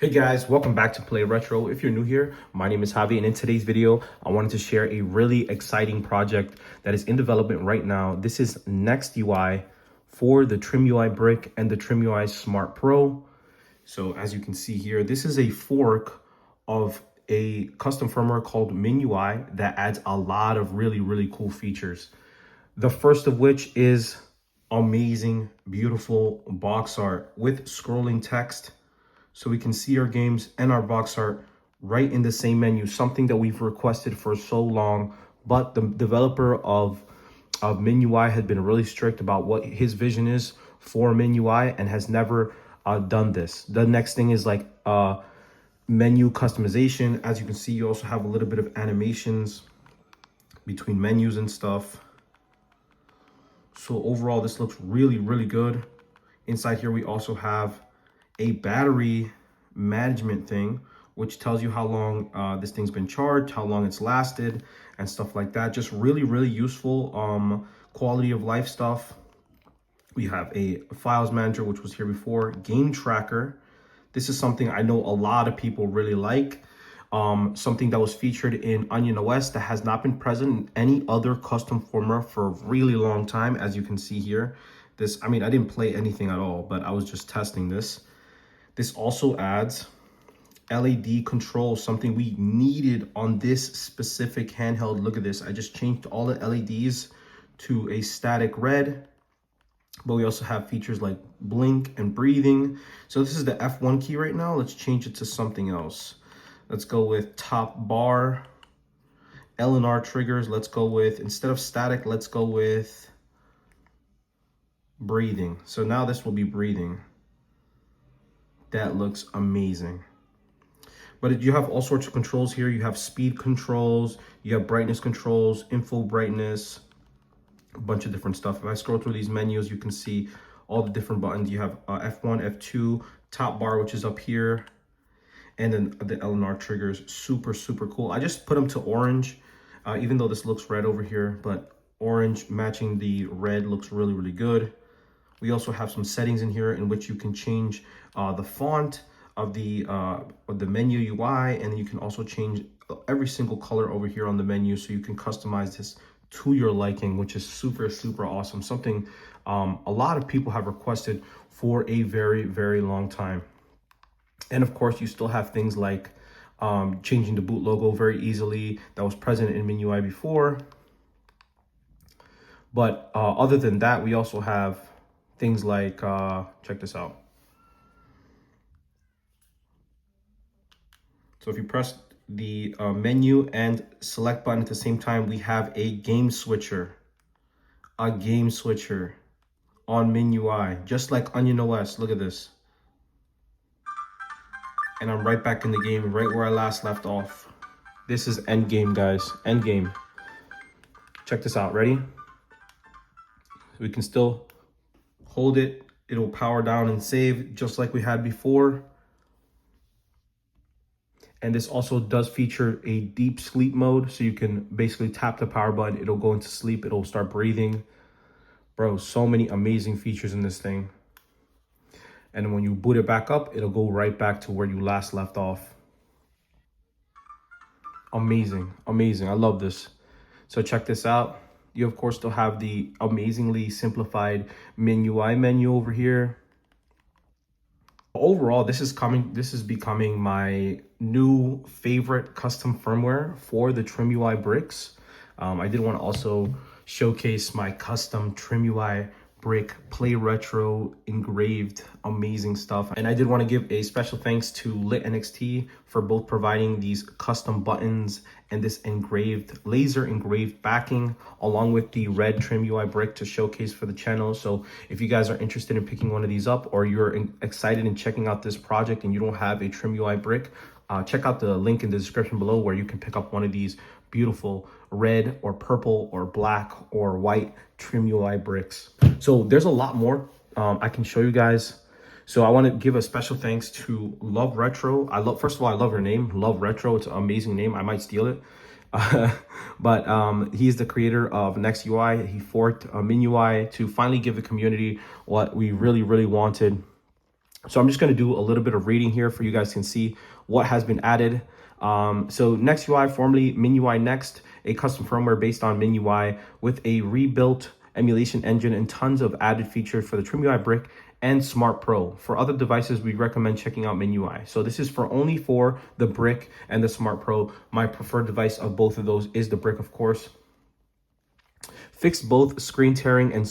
Hey guys, welcome back to Play Retro. If you're new here, my name is Javi, and in today's video, I wanted to share a really exciting project that is in development right now. This is NextUI for the TrimUI Brick and the TrimUI Smart Pro. So as you can see here, this is a fork of a custom firmware called MinUI that adds a lot of really cool features. The first of which is amazing, beautiful box art with scrolling text. So we can see our games and our box art right in the same menu, something that we've requested for so long. But the developer of MinUI had been really strict about what his vision is for MinUI and has never done this. The next thing is like menu customization. As you can see, you also have a little bit of animations between menus and stuff. So overall, this looks really good. Inside here, we also have a battery management thing, which tells you how long this thing's been charged, how long it's lasted, and stuff like that. Just really useful quality of life stuff. We have a files manager, which was here before, game tracker. This is something I know a lot of people really like. Something that was featured in Onion OS that has not been present in any other custom firmware for a really long time. As you can see here, I mean, I didn't play anything at all, but I was just testing this. This also adds LED control, something we needed on this specific handheld. Look at this. I just changed all the LEDs to a static red, but we also have features like blink and breathing. So this is the F1 key right now. Let's change it to something else. Let's go with top bar, L and R triggers. Let's go with, instead of static, let's go with breathing. So now this will be breathing. That looks amazing. But you have all sorts of controls here. You have speed controls, you have brightness controls, info brightness, a bunch of different stuff. If I scroll through these menus, you can see all the different buttons. You have F1, F2, top bar, which is up here, and then the L and R triggers. Super cool. I just put them to orange, even though this looks red over here, but orange matching the red looks really good. We also have some settings in here in which you can change the font of the menu UI, and you can also change every single color over here on the menu, so you can customize this to your liking, which is super awesome. Something a lot of people have requested for a very long time. And of course, you still have things like changing the boot logo very easily. That was present in MinUI before. But other than that, we also have things like, check this out. So if you press the menu and select button at the same time, we have a game switcher on MinUI, just like Onion OS. Look at this. And I'm right back in the game, right where I last left off. This is endgame, guys, endgame. Check this out, ready? We can still hold it, it'll power down and save just like we had before. And this also does feature a deep sleep mode, so you can basically tap the power button, it'll go into sleep, it'll start breathing. Bro, so many amazing features in this thing. And when you boot it back up, it'll go right back to where you last left off. Amazing, I love this. So check this out. You of course still have the amazingly simplified MinUI menu over here. Overall, this is becoming my new favorite custom firmware for the TrimUI bricks. I did want to also showcase my custom TrimUI brick Play Retro engraved amazing stuff, and I did want to give a special thanks to Lit NXT for both providing these custom buttons and this laser engraved backing, along with the red TrimUI brick to showcase for the channel. So if you guys are interested in picking one of these up, or you're excited in checking out this project and you don't have a TrimUI brick, check out the link in the description below where you can pick up one of these beautiful red or purple or black or white TrimUI bricks. So there's a lot more I can show you guys. So I want to give a special thanks to Love Retro. First of all, I love her name, Love Retro. It's an amazing name. I might steal it. But he's the creator of NextUI. He forked MinUI to finally give the community what we really wanted. So I'm just going to do a little bit of reading here for you guys can see what has been added. So NextUI, formerly MinUI Next, a custom firmware based on MinUI with a rebuilt emulation engine and tons of added features for the TrimUI Brick and Smart Pro. For other devices, we recommend checking out MinUI. So this is only for the Brick and the Smart Pro. My preferred device of both of those is the Brick, of course. Fixed both screen tearing and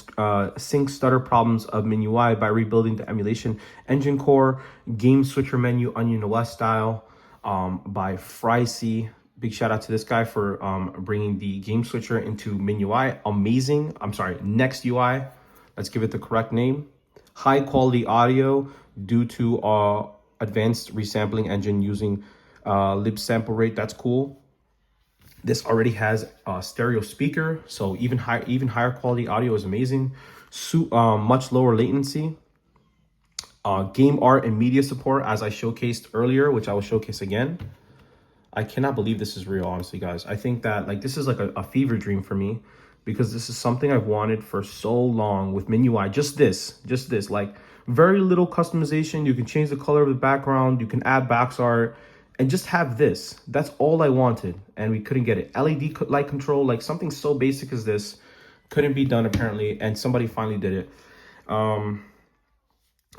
sync stutter problems of MinUI by rebuilding the emulation engine core, game switcher menu, Onion OS style, by Fryc. Big shout out to this guy for bringing the game switcher into MinUI. Amazing. I'm sorry, NextUI. Let's give it the correct name. High quality audio due to advanced resampling engine using lib sample rate. That's cool. This already has a stereo speaker, so even higher quality audio is amazing. Much lower latency. Game art and media support, as I showcased earlier, which I will showcase again. I cannot believe this is real, honestly, guys. I think that this is like a fever dream for me, because this is something I've wanted for so long with MinUI. Just this, like very little customization. You can change the color of the background. You can add boxart and just have this. That's all I wanted, and we couldn't get it. LED light control, like something so basic as this, couldn't be done apparently, and somebody finally did it.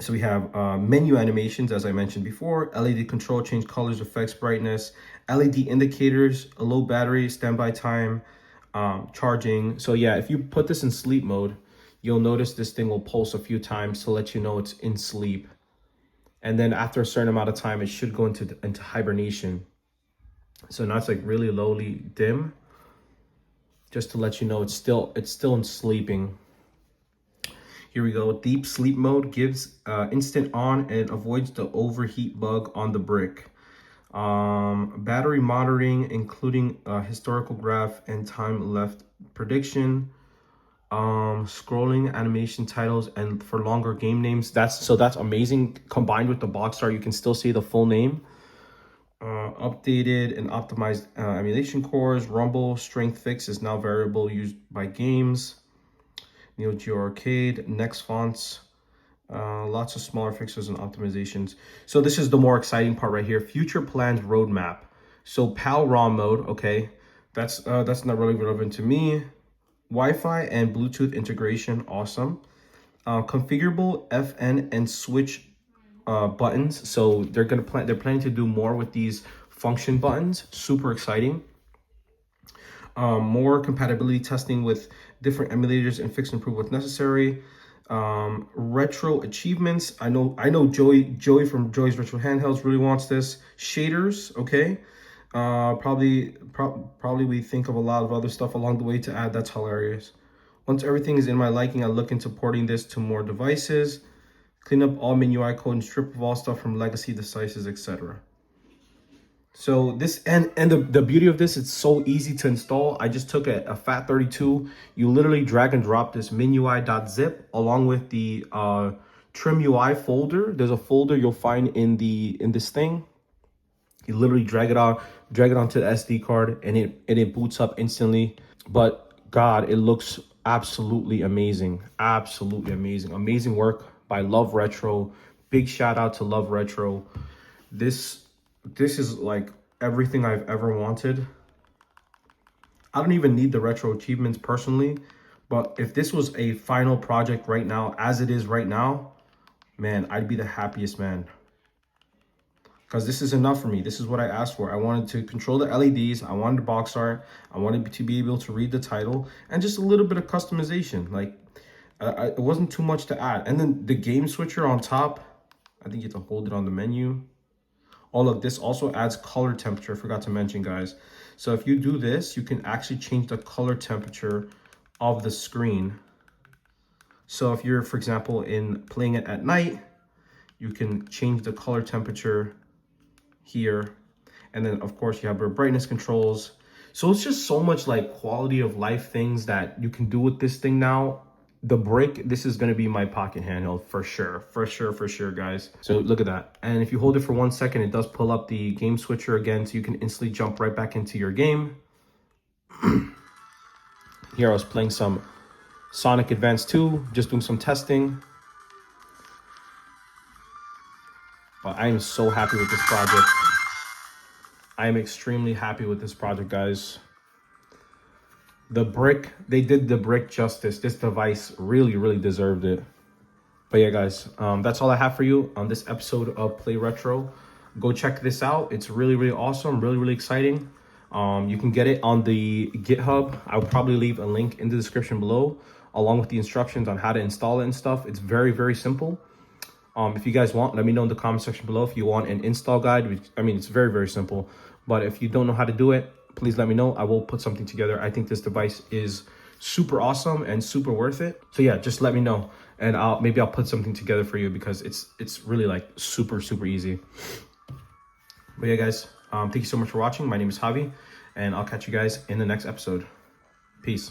So we have menu animations, as I mentioned before, LED control, change colors, effects, brightness, LED indicators, a low battery, standby time, charging. So yeah, if you put this in sleep mode, you'll notice this thing will pulse a few times to let you know it's in sleep. And then after a certain amount of time, it should go into hibernation. So now it's like really lowly dim, just to let you know it's still in sleeping. Here we go. Deep sleep mode gives instant on and avoids the overheat bug on the Brick. Battery monitoring, including historical graph and time left prediction. Scrolling animation titles and for longer game names. That's amazing. Combined with the boxart, you can still see the full name. Updated and optimized emulation cores. Rumble strength fix is now variable used by games. Neo Geo Arcade, next fonts, lots of smaller fixes and optimizations. So this is the more exciting part right here. Future plans roadmap. So PAL ROM mode, okay, that's not really relevant to me. Wi-Fi and Bluetooth integration, awesome. Configurable FN and switch buttons. So they're planning to do more with these function buttons. Super exciting. More compatibility testing with different emulators and fix and improve what's necessary. Retro achievements. I know Joey from Joey's Retro Handhelds really wants this. Shaders, okay. Probably we think of a lot of other stuff along the way to add. That's hilarious. Once everything is in my liking, I look into porting this to more devices. Clean up all MinUI code and strip of all stuff from legacy devices, etc. So this and the beauty of this, it's so easy to install. I just took a FAT32. You literally drag and drop this MinUI.zip along with the TrimUI folder. There's a folder you'll find in this thing. You literally drag it onto the SD card, and it boots up instantly. But God, it looks absolutely amazing. Absolutely amazing. Amazing work by Love Retro. Big shout out to Love Retro. This is like everything I've ever wanted. I don't even need the retro achievements personally, but if this was a final project right now, as it is right now, man, I'd be the happiest man. Because this is enough for me. This is what I asked for. I wanted to control the LEDs. I wanted the box art. I wanted to be able to read the title and just a little bit of customization. Like, it wasn't too much to add. And then the game switcher on top, I think you have to hold it on the menu. Oh, look, this also adds color temperature. I forgot to mention, guys. So if you do this, you can actually change the color temperature of the screen. So if you're, for example, playing it at night, you can change the color temperature here. And then, of course, you have your brightness controls. So it's just so much like quality of life things that you can do with this thing now. The Brick, this is going to be my pocket handheld for sure, guys. So look at that. And if you hold it for 1 second, it does pull up the game switcher again, so you can instantly jump right back into your game. Here I was playing some Sonic Advance 2, just doing some testing. But I am so happy with this project. I am extremely happy with this project, guys. The brick, they did the brick justice. This device really, really deserved it. But yeah, guys, that's all I have for you on this episode of Play Retro. Go check this out. It's really, really awesome, really, really exciting. You can get it on the GitHub. I'll probably leave a link in the description below, along with the instructions on how to install it and stuff. It's very, very simple. If you guys want, let me know in the comment section below if you want an install guide. I mean, it's very, very simple. But if you don't know how to do it, please let me know. I will put something together. I think this device is super awesome and super worth it. So yeah, just let me know, and maybe I'll put something together for you, because it's really like super, super easy. But yeah, guys, thank you so much for watching. My name is Javi, and I'll catch you guys in the next episode. Peace.